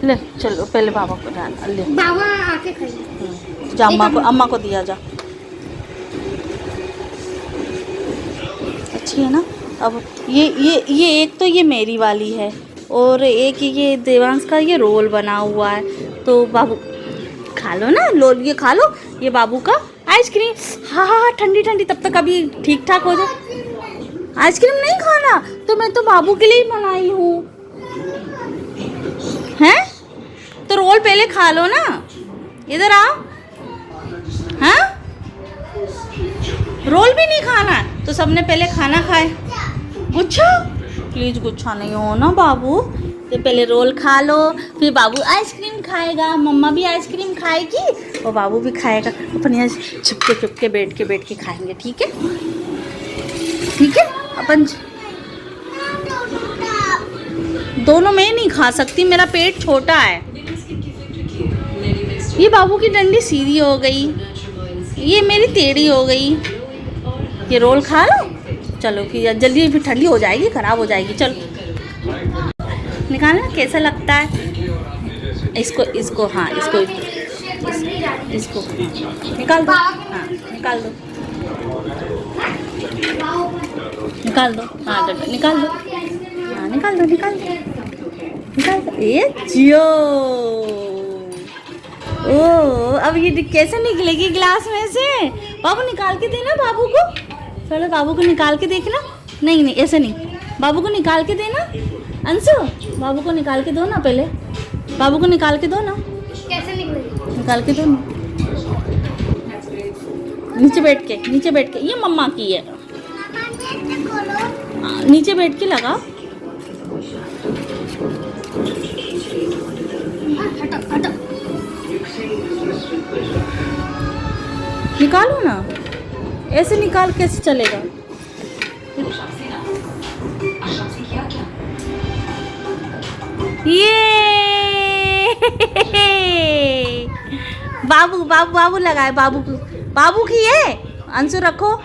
ले चलो पहले बाबा को डाल ले। बाबा आके खाएंगे। जा अम्मा को दिया जा। अच्छी है ना। अब ये एक तो ये मेरी वाली है और एक ये देवांश का ये रोल बना हुआ है। तो बाबू खा लो ना, लो ये खा लो, ये बाबू का आइसक्रीम। हाँ हाँ ठंडी ठंडी, तब तक अभी ठीक ठाक हो जाए। आइसक्रीम नहीं खाना तो मैं तो बाबू के लिए ही बनाई हूँ। हैं तो रोल पहले खा लो ना, इधर आओ। हाँ रोल भी नहीं खाना तो सबने पहले खाना खाए। गुच्छा प्लीज़ गुच्छा नहीं हो ना बाबू, तो पहले रोल खा लो, फिर बाबू आइसक्रीम खाएगा, मम्मा भी आइसक्रीम खाएगी और बाबू भी खाएगा। अपन यहाँ छुपके बैठ के खाएंगे, ठीक है ठीक है। अपन दोनों में नहीं खा सकती, मेरा पेट छोटा है। ये बाबू की डंडी सीधी हो गई, ये मेरी टेढ़ी हो गई। ये रोल खा लो, चलो फिर जल्दी, फिर ठंडी हो जाएगी, ख़राब हो जाएगी। चलो निकालना कैसा लगता है इसको हाँ इसको निकाल दो। हाँ निकाल दो हाँ निकाल दो हाँ निकाल दो। ये जियो। ओ अब ये कैसे निकलेगी गिलास में से? बाबू निकाल के देना बाबू को, चलो बाबू को निकाल के देखना। नहीं ऐसे नहीं, बाबू को निकाल के देना। अंशु बाबू को निकाल के दो ना, पहले बाबू को निकाल के दो ना। कैसे निकलेगी? निकाल के दो ना, नीचे बैठ के। ये मम्मा की है, नीचे बैठ के लगाओ। निकालो ना, ऐसे निकाल कैसे चलेगा? ये बाबू लगाए, बाबू की है। अंशु रखो।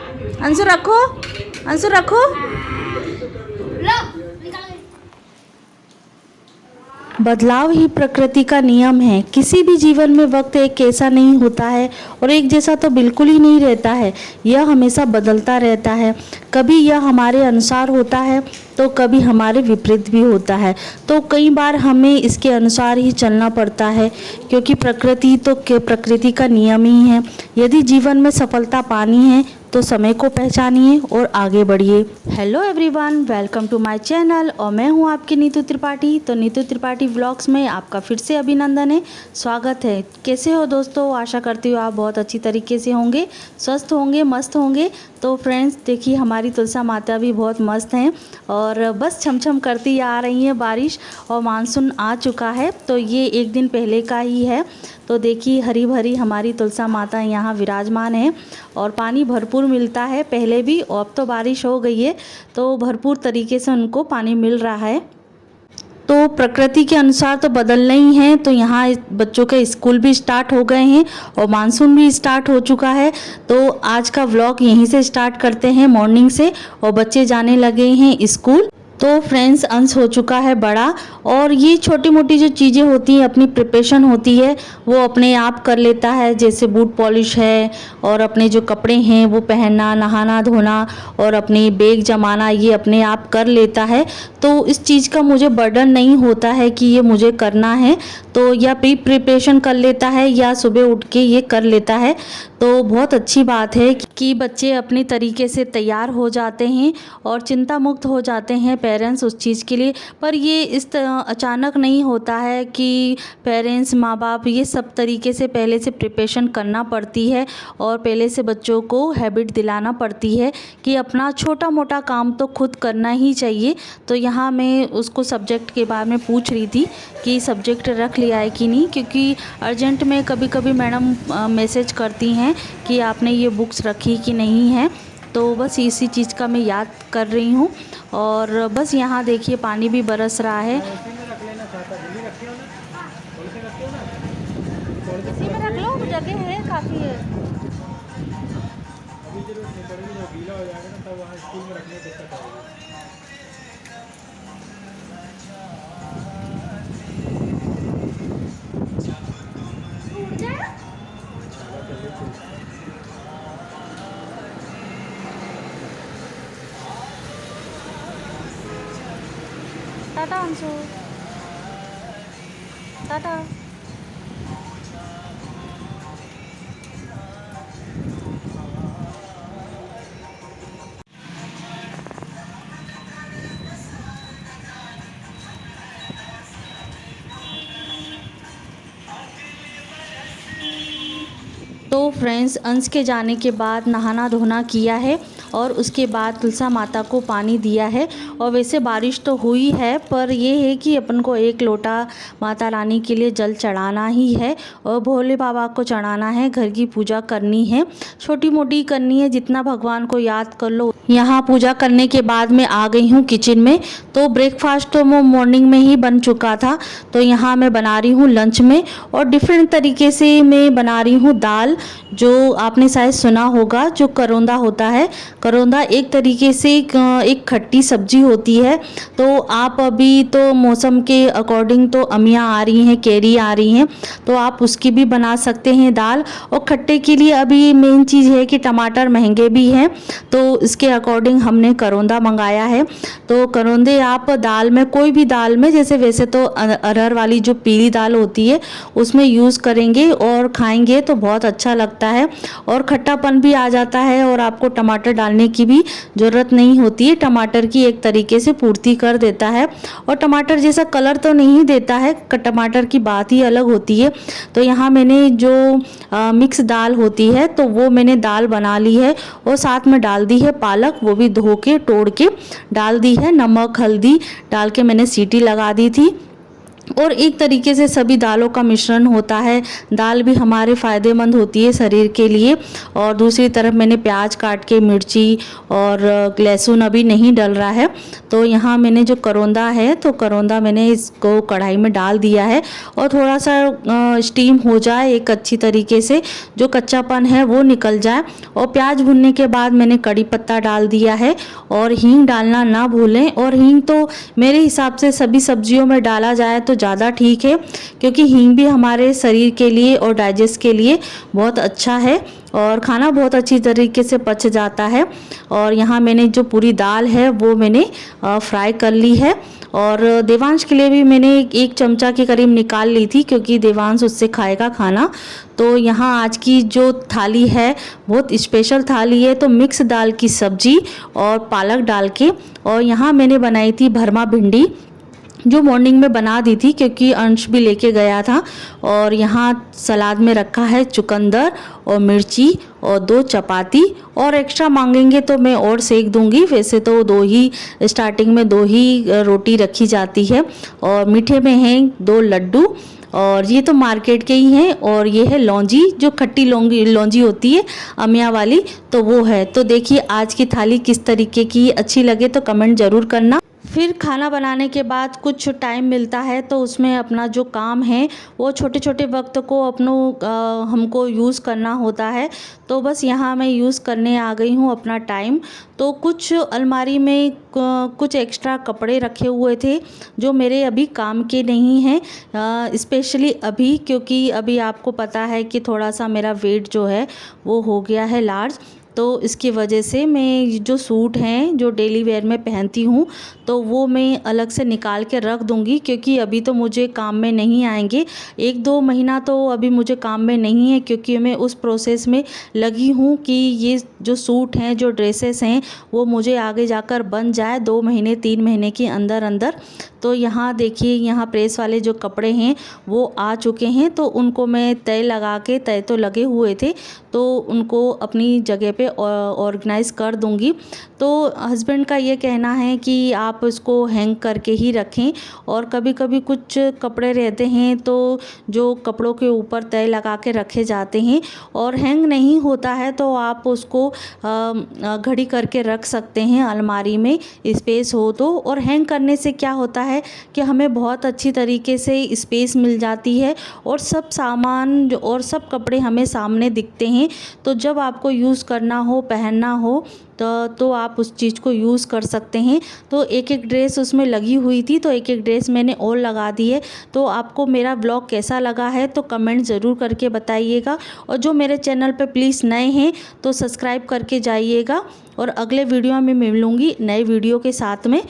बदलाव ही प्रकृति का नियम है। किसी भी जीवन में वक्त एक ऐसा नहीं होता है और एक जैसा तो बिल्कुल ही नहीं रहता है। यह हमेशा बदलता रहता है। कभी यह हमारे अनुसार होता है तो कभी हमारे विपरीत भी होता है। तो कई बार हमें इसके अनुसार ही चलना पड़ता है, क्योंकि प्रकृति का नियम ही है। यदि जीवन में सफलता पानी है तो समय को पहचानिए और आगे बढ़िए। Hello everyone, welcome to my channel और मैं हूं आपकी नीतू त्रिपाठी। तो नीतू त्रिपाठी व्लॉग्स में आपका फिर से अभिनंदन है, स्वागत है। कैसे हो दोस्तों? आशा करती हूँ आप बहुत अच्छी तरीके से होंगे, स्वस्थ होंगे, मस्त होंगे। तो फ्रेंड्स देखिए, हमारी तुलसा माता भी बहुत मस्त हैं और बस छमछम करती आ रही है बारिश और मानसून आ चुका है। तो ये एक दिन पहले का ही है। तो देखिए हरी भरी हमारी तुलसा माता यहाँ विराजमान है और पानी भरपूर मिलता है। पहले भी, और अब तो बारिश हो गई है तो भरपूर तरीके से उनको पानी मिल रहा है। तो प्रकृति के अनुसार तो बदलना ही है। तो यहाँ बच्चों के स्कूल भी स्टार्ट हो गए हैं और मानसून भी स्टार्ट हो चुका है। तो आज का व्लॉग यहीं से स्टार्ट करते हैं, मॉर्निंग से, और बच्चे जाने लगे हैं स्कूल। तो फ्रेंड्स अंश हो चुका है बड़ा और ये छोटी मोटी जो चीज़ें होती हैं, अपनी प्रिपरेशन होती है वो अपने आप कर लेता है। जैसे बूट पॉलिश है और अपने जो कपड़े हैं वो पहनना, नहाना धोना और अपनी बैग जमाना, ये अपने आप कर लेता है। तो इस चीज़ का मुझे बर्डन नहीं होता है कि ये मुझे करना है। तो या प्रिपरेशन कर लेता है या सुबह उठ के ये कर लेता है। तो बहुत अच्छी बात है कि बच्चे अपनी तरीके से तैयार हो जाते हैं और चिंता मुक्त हो जाते हैं पेरेंट्स उस चीज़ के लिए। पर ये अचानक नहीं होता है कि पेरेंट्स, माँ बाप ये सब तरीके से पहले से प्रिपरेशन करना पड़ती है और पहले से बच्चों को हैबिट दिलाना पड़ती है कि अपना छोटा मोटा काम तो खुद करना ही चाहिए। तो यहाँ मैं उसको सब्जेक्ट के बारे में पूछ रही थी कि सब्जेक्ट रख लिया है कि नहीं, क्योंकि अर्जेंट में कभी कभी मैडम मैसेज करती हैं कि आपने ये बुक्स रखी कि नहीं है। तो बस इसी चीज़ का मैं याद कर रही हूँ। और बस यहाँ देखिए पानी भी बरस रहा है। इसी में रख लो, जगह है काफ़ी है। टाटा अंशु, टाटा। तो फ्रेंड्स, अंश के जाने के बाद नहाना धोना किया है और उसके बाद तुलसा माता को पानी दिया है। और वैसे बारिश तो हुई है, पर ये है कि अपन को 1 लोटा माता रानी के लिए जल चढ़ाना ही है और भोले बाबा को चढ़ाना है। घर की पूजा करनी है, छोटी मोटी करनी है, जितना भगवान को याद कर लो। यहाँ पूजा करने के बाद मैं आ गई हूँ किचन में। तो ब्रेकफास्ट तो वो मॉर्निंग में ही बन चुका था, तो यहाँ मैं बना रही हूँ लंच में। और डिफरेंट तरीके से मैं बना रही हूँ दाल, जो आपने शायद सुना होगा, जो करौंदा होता है। करौंदा एक तरीके से एक खट्टी सब्जी होती है। तो आप अभी तो मौसम के अकॉर्डिंग तो अमियाँ आ रही हैं, कैरी आ रही हैं, तो आप उसकी भी बना सकते हैं दाल। और खट्टे के लिए अभी मेन चीज़ है कि टमाटर महंगे भी हैं, तो इसके अकॉर्डिंग हमने करौंदा मंगाया है। तो करौंदे आप दाल में, कोई भी दाल में, जैसे वैसे तो अरहर वाली जो पीली दाल होती है उसमें यूज़ करेंगे और खाएंगे तो बहुत अच्छा लगता है और खट्टापन भी आ जाता है और आपको टमाटर डालने की भी ज़रूरत नहीं होती है। टमाटर की एक तरीके से पूर्ति कर देता है और टमाटर जैसा कलर तो नहीं देता है, टमाटर की बात ही अलग होती है। तो यहाँ मैंने जो मिक्स दाल होती है तो वो मैंने दाल बना ली है और साथ में डाल दी है पालक, वो भी धो के तोड़ के डाल दी है। नमक हल्दी डाल के मैंने सीटी लगा दी थी। और एक तरीके से सभी दालों का मिश्रण होता है। दाल भी हमारे फ़ायदेमंद होती है शरीर के लिए। और दूसरी तरफ मैंने प्याज काट के, मिर्ची और लहसुन अभी नहीं डल रहा है। तो यहाँ मैंने जो करौंदा है, तो करौंदा मैंने इसको कढ़ाई में डाल दिया है और थोड़ा सा स्टीम हो जाए एक अच्छी तरीके से, जो कच्चापन है वो निकल जाए। और प्याज भुनने के बाद मैंने कड़ी पत्ता डाल दिया है और हींग डालना ना भूलें। और हींग तो मेरे हिसाब से सभी सब्जियों में डाला जाए तो ज़्यादा ठीक है, क्योंकि हींग भी हमारे शरीर के लिए और डाइजेस्ट के लिए बहुत अच्छा है और खाना बहुत अच्छी तरीके से पच जाता है। और यहाँ मैंने जो पूरी दाल है वो मैंने फ्राई कर ली है। और देवांश के लिए भी मैंने 1 चमचा के करीब निकाल ली थी, क्योंकि देवांश उससे खाएगा खाना। तो यहाँ आज की जो थाली है बहुत स्पेशल थाली है। तो मिक्स दाल की सब्जी और पालक डाल के, और यहाँ मैंने बनाई थी भरमा भिंडी, जो मॉर्निंग में बना दी थी क्योंकि अंश भी लेके गया था। और यहाँ सलाद में रखा है चुकंदर और मिर्ची और 2 चपाती, और एक्स्ट्रा मांगेंगे तो मैं और सेक दूंगी। वैसे तो 2 ही, स्टार्टिंग में 2 ही रोटी रखी जाती है। और मीठे में हैं 2 लड्डू, और ये तो मार्केट के ही हैं। और ये है लौंजी, जो खट्टी लौंजी होती है अमिया वाली, तो वो है। तो देखिए आज की थाली किस तरीके की, अच्छी लगे तो कमेंट ज़रूर करना। फिर खाना बनाने के बाद कुछ टाइम मिलता है तो उसमें अपना जो काम है वो छोटे छोटे वक्त को हमको यूज़ करना होता है। तो बस यहाँ मैं यूज़ करने आ गई हूँ अपना टाइम। तो कुछ अलमारी में कुछ एक्स्ट्रा कपड़े रखे हुए थे जो मेरे अभी काम के नहीं हैं, स्पेशली अभी, क्योंकि अभी आपको पता है कि थोड़ा सा मेरा वेट जो है वो हो गया है लार्ज। तो इसकी वजह से मैं जो सूट हैं जो डेली वेयर में पहनती हूँ तो वो मैं अलग से निकाल के रख दूँगी, क्योंकि अभी तो मुझे काम में नहीं आएंगे। 1-2 महीना तो अभी मुझे काम में नहीं है, क्योंकि मैं उस प्रोसेस में लगी हूँ कि ये जो सूट हैं, जो ड्रेसेस हैं, वो मुझे आगे जाकर बन जाए 2 महीने 3 महीने के अंदर अंदर। तो यहाँ देखिए, यहाँ प्रेस वाले जो कपड़े हैं वो आ चुके हैं। तो उनको मैं तय लगा के, तय तो लगे हुए थे, तो उनको अपनी जगह पे ऑर्गेनाइज़ कर दूँगी। तो हस्बैंड का ये कहना है कि आप इसको हैंग करके ही रखें, और कभी कभी कुछ कपड़े रहते हैं तो जो कपड़ों के ऊपर तय लगा के रखे जाते हैं और हैंग नहीं होता है, तो आप उसको घड़ी करके रख सकते हैं अलमारी में, स्पेस हो तो। और हैंग करने से क्या होता है कि हमें बहुत अच्छी तरीके से स्पेस मिल जाती है और सब सामान और सब कपड़े हमें सामने दिखते हैं। तो जब आपको यूज़ करना हो, पहनना हो, तो आप उस चीज़ को यूज़ कर सकते हैं। तो एक एक ड्रेस उसमें लगी हुई थी, तो एक एक ड्रेस मैंने और लगा दी है। तो आपको मेरा ब्लॉग कैसा लगा है तो कमेंट ज़रूर करके बताइएगा, और जो मेरे चैनल पे प्लीज़ नए हैं तो सब्सक्राइब करके जाइएगा। और अगले वीडियो में मिलूँगी नए वीडियो के साथ में।